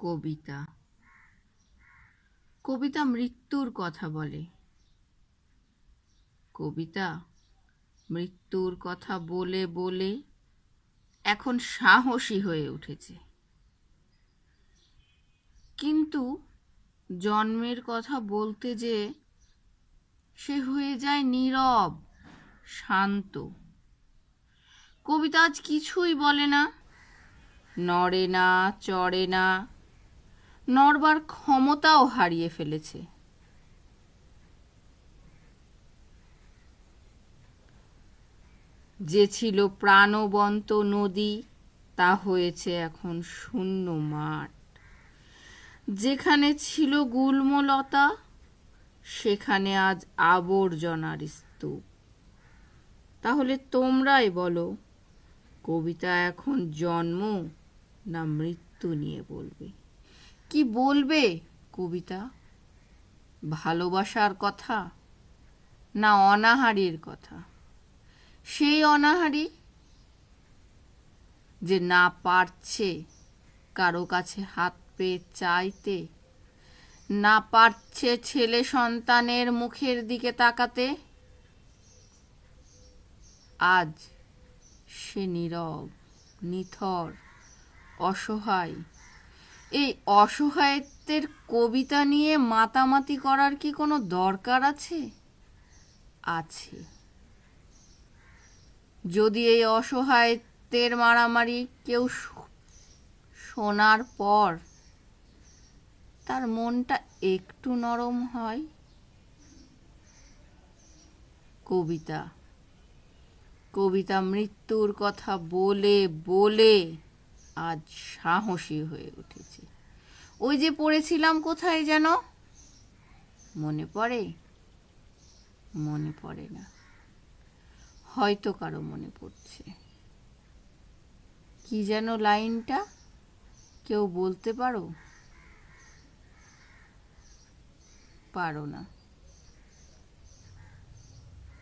কবিতা। কবিতা মৃত্যুর কথা বলে। কবিতা মৃত্যুর কথা বলে বলে এখন সাহসী হয়ে উঠেছে, কিন্তু জন্মের কথা বলতে যে সে হয়ে যায় নীরব, শান্ত। কবিতা আজ কিছুই বলে না, নড়ে না, চড়ে না, নড়বার ক্ষমতাও হারিয়ে ফেলেছে। যে ছিল প্রাণবন্ত নদী, তা হয়েছে এখন শূন্য মাঠ। যেখানে ছিল গুল্মলতা, সেখানে আজ আবর্জনার স্তূপ। তাহলে তোমরাই বলো, কবিতা এখন জন্ম না মৃত্যু নিয়ে বলবে? কি বলবে কবিতা? ভালোবাসার কথা না অনাহারির কথা? সেই অনাহারি যে না পারছে কারো কাছে হাত পেয়ে চাইতে, না পারছে ছেলে সন্তানের মুখের দিকে তাকাতে। আজ সে নীরব, নিথর, অসহায়। এই অসহায়ত্বের কবিতা নিয়ে মাতামাতি করার কি কোনো দরকার আছে? আছে। যদি এই অসহায়ত্বের মারামারি কেউ শোনার পর তার মনটা একটু নরম হয়। কবিতা কবিতা মৃত্যুর কথা বলে বলে আজ সাহসী হয়ে উঠেছে। ওই যে পড়েছিলাম কোথায় যেন, মনে পড়ে? মনে পড়ে না, হয়তো কারো মনে পড়ছে। কি যেন লাইনটা, কেউ বলতে পারো? পারো না।